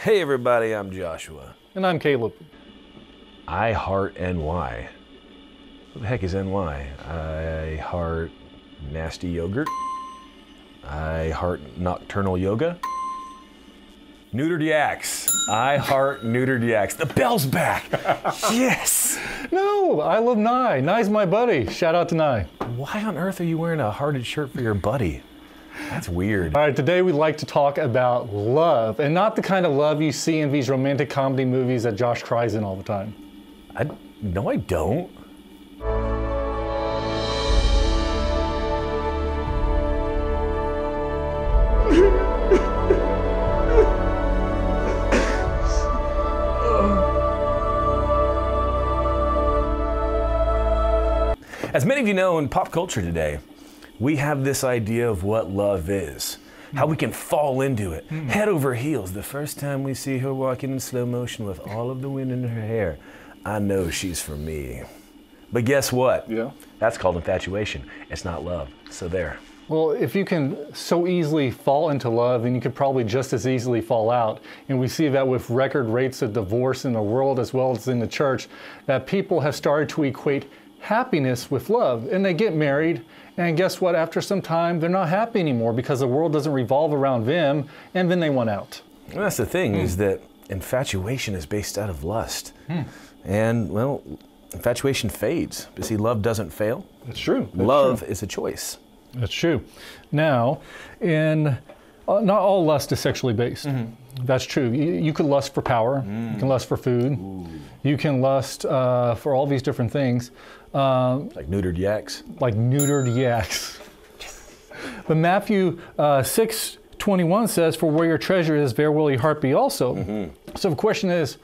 Hey everybody, I'm Joshua. And I'm Caleb. I heart NY. What the heck is NY? I heart nasty yogurt. I heart nocturnal yoga. Neutered yaks. I heart neutered yaks. The bell's back. Yes. No, I love Nye. Nye's my buddy. Shout out to Nye. Why on earth are you wearing a hearted shirt for your buddy? That's weird. All right, today we'd like to talk about love, and not the kind of love you see in these romantic comedy movies that Josh cries in all the time. No, I don't. As many of you know, in pop culture today, we have this idea of what love is, how we can fall into it, head over heels. The first time we see her walking in slow motion with all of the wind in her hair, I know she's for me. But guess what? Yeah. That's called infatuation. It's not love. So there. Well, if you can so easily fall into love, then you could probably just as easily fall out. And we see that with record rates of divorce in the world as well as in the church, that people have started to equate happiness with love. And they get married, and guess what? After some time, they're not happy anymore because the world doesn't revolve around them, and then they want out. Well, that's the thing, is that infatuation is based out of lust. And, well, infatuation fades. But see, love doesn't fail. That's true. Love is a choice. That's true. Now, not all lust is sexually based. That's true. You could lust for power. You can lust for food. Ooh. You can lust for all these different things. Like neutered yaks? Like neutered yaks. But Matthew 6:21 says, "For where your treasure is, there will your heart be also." So the question is,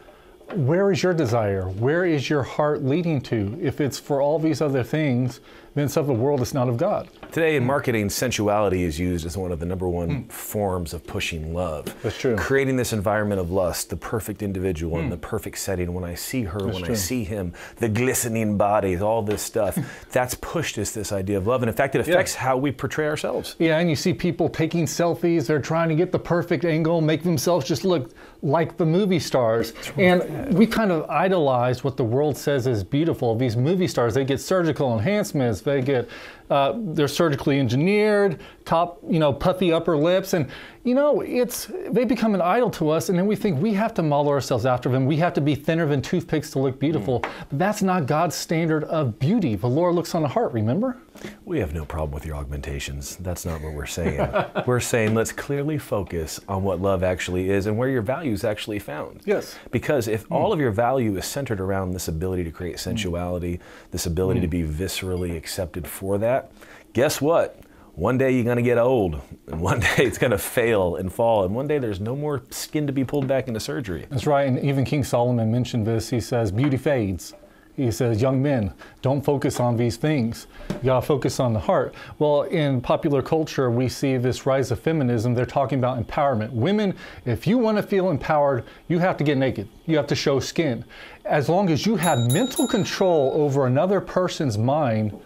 where is your desire? Where is your heart leading to? If it's for all these other things, then it's of the world, it's not of God. Today in marketing, sensuality is used as one of the #1 forms of pushing love. That's true. Creating this environment of lust, the perfect individual in the perfect setting. When I see her, when I see him, the glistening bodies, all this stuff, that's pushed as this idea of love. And in fact, it affects how we portray ourselves. Yeah, and you see people taking selfies. They're trying to get the perfect angle, make themselves just look like the movie stars. And we kind of idolize what the world says is beautiful. These movie stars, they get surgical enhancements. They get, they're surgically engineered, top, puffy upper lips. And, they become an idol to us. And then we think we have to model ourselves after them. We have to be thinner than toothpicks to look beautiful. But that's not God's standard of beauty. The Lord looks on the heart, remember? We have no problem with your augmentations. That's not what we're saying. We're saying let's clearly focus on what love actually is and where your value is actually found. Yes. Because if all of your value is centered around this ability to create sensuality, this ability to be viscerally accepted for that, guess what? One day you're going to get old, and one day it's going to fail and fall, and one day there's no more skin to be pulled back into surgery. That's right, and even King Solomon mentioned this. He says, beauty fades. He says, young men, don't focus on these things. You gotta focus on the heart. Well, in popular culture, we see this rise of feminism. They're talking about empowerment. Women, if you wanna feel empowered, you have to get naked. You have to show skin. As long as you have mental control over another person's mind,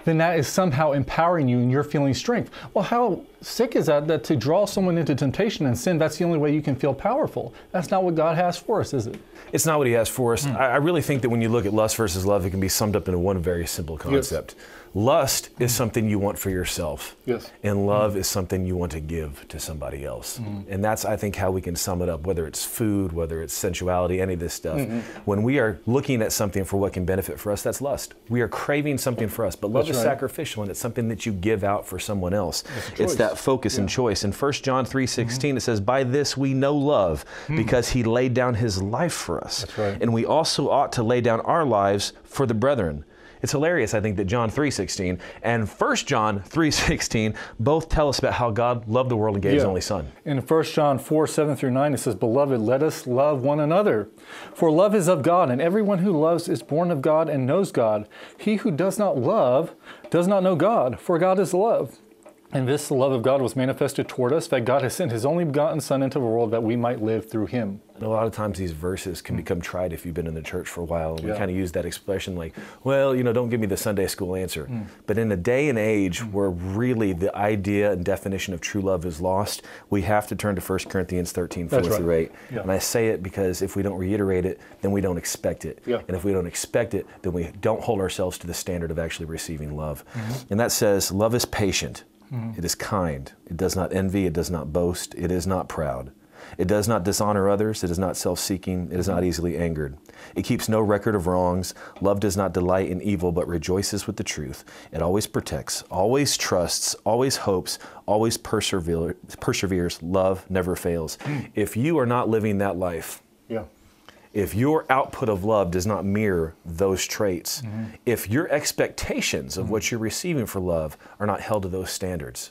then that is somehow empowering you and you're feeling strength. Well, how sick is that to draw someone into temptation and sin, that's the only way you can feel powerful? That's not what God has for us, is it? It's not what he has for us. I really think that when you look at lust versus love, it can be summed up into one very simple concept. Yes. Lust is something you want for yourself. Yes. And love is something you want to give to somebody else. And that's, I think, how we can sum it up, whether it's food, whether it's sensuality, any of this stuff. When we are looking at something for what can benefit for us, that's lust. We are craving something for us, but love is sacrificial, and it's something that you give out for someone else. It's that focus and choice. In 1 John 3:16, it says, "By this we know love, because he laid down his life for us. That's right. And we also ought to lay down our lives for the brethren." It's hilarious, I think, that John 3:16 and 1 John 3:16 both tell us about how God loved the world and gave his only son. In 1 John 4:7-9, it says, "Beloved, let us love one another. For love is of God, and everyone who loves is born of God and knows God. He who does not love does not know God, for God is love. And this, the love of God, was manifested toward us, that God has sent his only begotten Son into the world that we might live through him. And a lot of times these verses can become trite if you've been in the church for a while. And we kind of use that expression like, well, don't give me the Sunday school answer. But in a day and age where really the idea and definition of true love is lost, we have to turn to 1 Corinthians 13, 4 through 8. Yeah. And I say it because if we don't reiterate it, then we don't expect it. Yeah. And if we don't expect it, then we don't hold ourselves to the standard of actually receiving love. And that says, love is patient. It is kind. It does not envy. It does not boast. It is not proud. It does not dishonor others. It is not self-seeking. It is not easily angered. It keeps no record of wrongs. Love does not delight in evil, but rejoices with the truth. It always protects, always trusts, always hopes, always perseveres. Love never fails. If you are not living that life, if your output of love does not mirror those traits, if your expectations of what you're receiving for love are not held to those standards,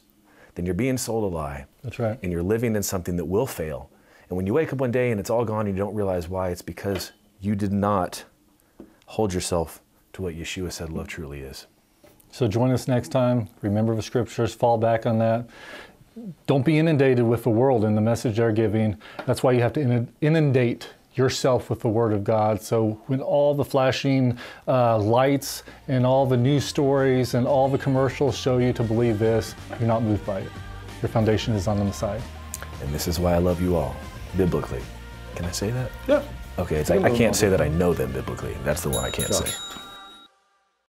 then you're being sold a lie. That's right. And you're living in something that will fail. And when you wake up one day and it's all gone and you don't realize why, it's because you did not hold yourself to what Yeshua said love truly is. So join us next time. Remember the scriptures, fall back on that. Don't be inundated with the world and the message they're giving. That's why you have to inundate yourself with the Word of God. So when all the flashing lights and all the news stories and all the commercials show you to believe this, you're not moved by it. Your foundation is on the Messiah. And this is why I love you all, biblically. Can I say that? Yeah. Okay, I can't say that I know them biblically. That's the one I can't say.